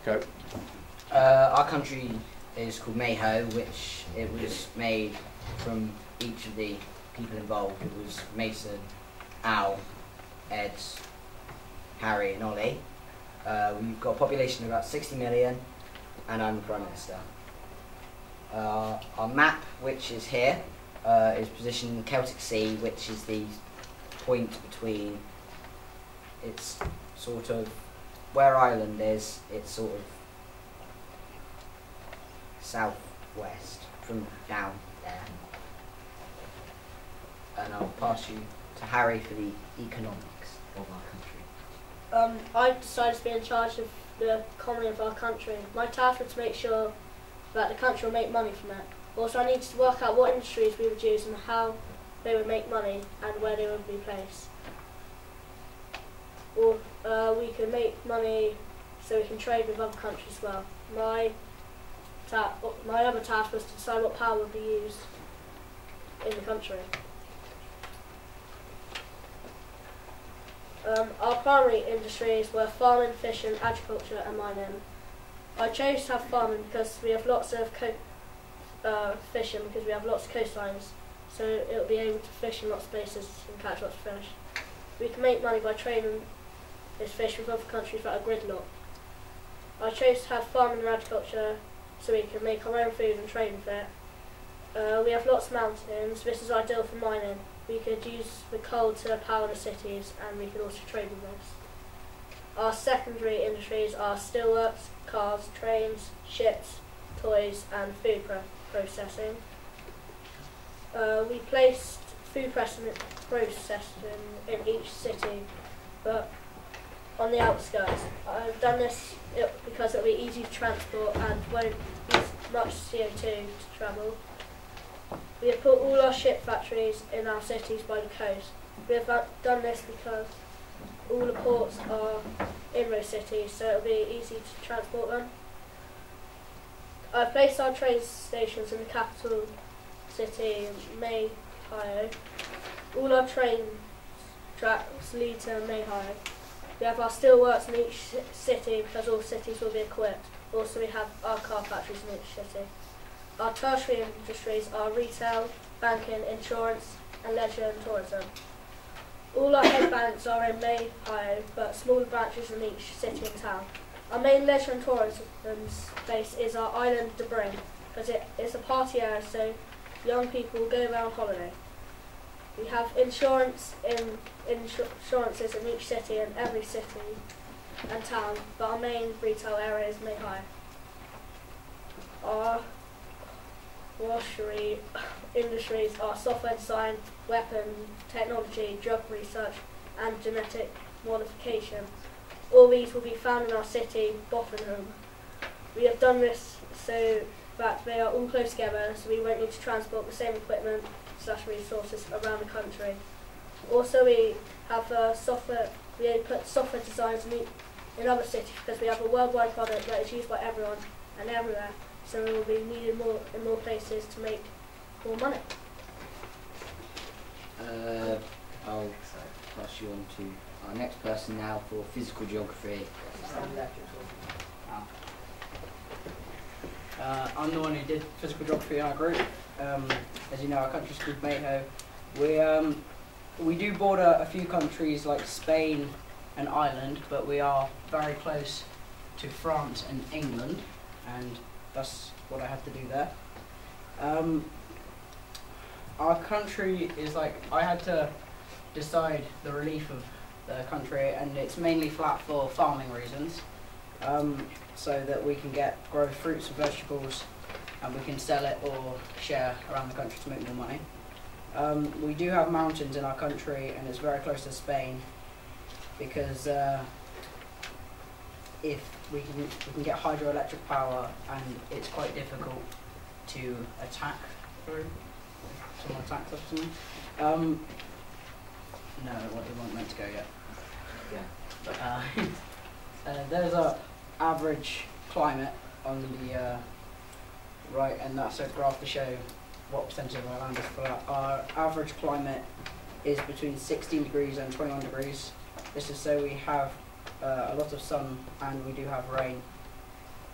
Go. Our country is called Mayho, which it was made from each of the people involved. It was Mason, Al, Ed, Harry and Ollie. We've got a population of about 60 million and I'm the Prime Minister. Our map, which is here, is positioned in the Celtic Sea, which is the point between, it's sort of, where Ireland is, it's sort of southwest from down there. And I'll pass you to Harry for the economics of our country. I decided to be in charge of the economy of our country. My task was to make sure that the country will make money from it. Also, I needed to work out what industries we would use and how they would make money and where they would be placed. Or we can make money so we can trade with other countries as well. My other task was to decide what power would be used in the country. Our primary industries were farming, fishing, agriculture and mining. I chose to have farming because we have lots of fishing because we have lots of coastlines, so it will be able to fish in lots of places and catch lots of fish. We can make money by trading this fish with other countries that are gridlocked. I chose to have farming and agriculture so we can make our own food and trade with it. We have lots of mountains. This is ideal for mining. We could use the coal to power the cities and we could also trade with this. Our secondary industries are steelworks, cars, trains, ships, toys and food processing. We placed food processing in each city, but on the outskirts. I've done this because it will be easy to transport and won't use much CO2 to travel. We have put all our ship factories in our cities by the coast. We have done this because all the ports are in those cities, so it will be easy to transport them. I've placed our train stations in the capital city, Mayho. All our train tracks lead to Mayho. We have our steelworks in each city because all cities will be equipped. Also we have our car factories in each city. Our tertiary industries are retail, banking, insurance and leisure and tourism. All our head banks are in Mayho, but smaller branches in each city and town. Our main leisure and tourism place is our island de Bryn, because it's a party area so young people go there on holiday. We have insurances in each city and every city and town, but our main retail area is Mayho. Our washery industries are software design, weapon technology, drug research and genetic modification. All these will be found in our city, Bothenham. We have done this so that they are all close together so we won't need to transport the same equipment / resources around the country. Also we have we put software designs in other cities because we have a worldwide product that is used by everyone and everywhere, so we will be needed in more places to make more money. I'll pass you on to our next person now for physical geography. I'm the one who did physical geography in our group. As you know, our country's called Mayho. We do border a few countries like Spain and Ireland, but we are very close to France and England, and that's what I had to do there. Our country is like, I had to decide the relief of the country, and it's mainly flat for farming reasons, so that we can grow fruits and vegetables and we can sell it or share around the country to make more money. We do have mountains in our country and it's very close to Spain because if we can get hydroelectric power and it's quite difficult to attack through. Someone attacked us or something? No, it wasn't meant to go yet. Yeah. There's a average climate on the right, and that's a graph to show what percentage of our land is flat. Our average climate is between 16 degrees and 21 degrees. This is so we have a lot of sun and we do have rain.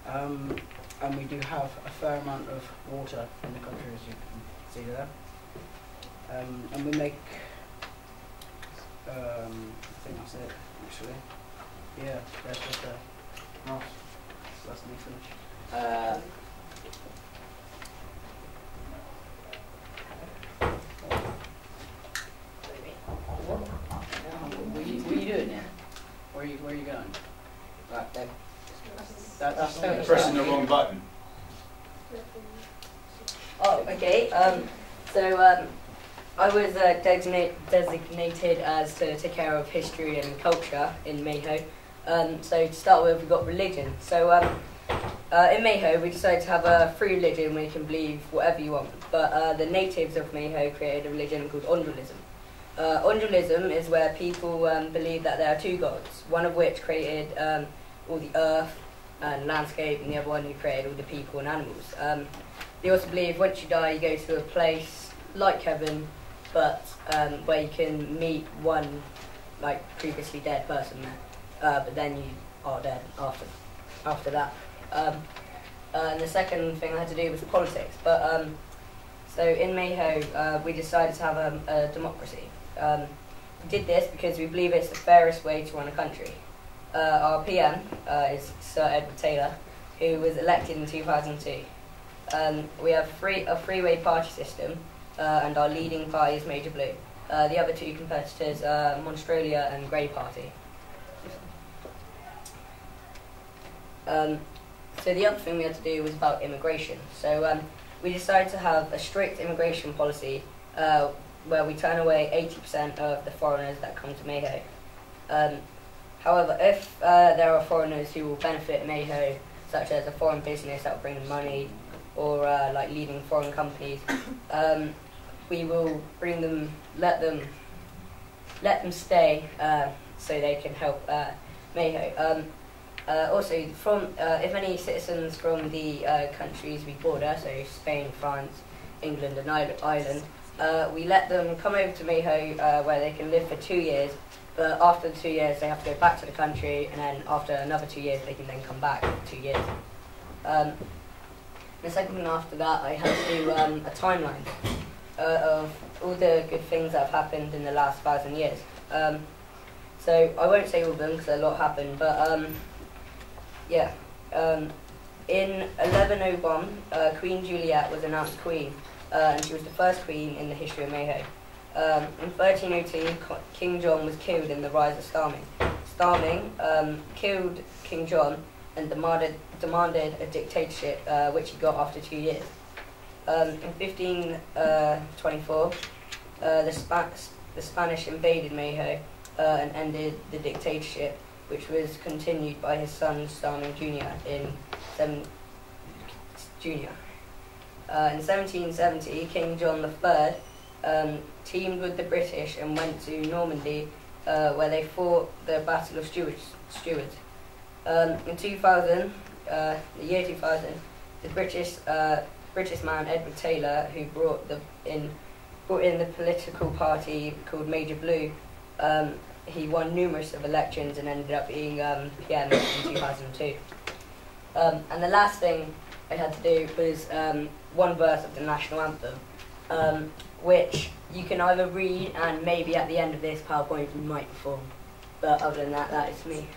and we do have a fair amount of water in the country, as you can see there. And we make, I think that's it, actually. Yeah, that's just a Ross. So that's me finished. What are you doing here? Where are you going? Right there. That's Pressing the wrong button. Oh, okay. I was designated as to take care of history and culture in Mayho. So to start with, we've got religion. So in Mayho, we decided to have a free religion where you can believe whatever you want. But the natives of Mayho created a religion called Ondulism. Ondulism is where people believe that there are two gods, one of which created all the earth and landscape, and the other one who created all the people and animals. They also believe once you die, you go to a place like heaven, but where you can meet one like previously dead person there, but then you are dead after that. And the second thing I had to do was politics. But so in Mayho, we decided to have a democracy. We did this because we believe it's the fairest way to run a country. Our PM is Sir Edward Taylor, who was elected in 2002. We have a three-way party system, and our leading party is Major Blue. The other two competitors are Monstralia and Grey Party. So the other thing we had to do was about immigration. So we decided to have a strict immigration policy where we turn away 80% of the foreigners that come to Mayho. However, if there are foreigners who will benefit Mayho, such as a foreign business that will bring them money, or like leading foreign companies, we will bring them, let them stay, so they can help Mayho. Also, if any citizens from the countries we border, so Spain, France, England and Ireland, we let them come over to Mayho where they can live for 2 years, but after the 2 years they have to go back to the country, and then after another 2 years they can then come back for 2 years. The second thing after that, I had to do a timeline of all the good things that have happened in the last 1,000 years. So I won't say all of them because a lot happened, but yeah. In 1101, Queen Juliet was announced queen, and she was the first queen in the history of Mayho. In 1302, King John was killed in the rise of Starming. Starming killed King John and demanded a dictatorship, which he got after 2 years. In 1524, the Spanish invaded Mayho and ended the dictatorship, which was continued by his son Starming Jr. in 1770, King John III teamed with the British and went to Normandy, where they fought the Battle of Stuart. In 2000, the year 2000, the British man Edward Taylor, who brought in the political party called Major Blue, he won numerous of elections and ended up being PM in 2002. And the last thing I had to do was one verse of the national anthem, which you can either read and maybe at the end of this PowerPoint you might perform. But other than that, that is me.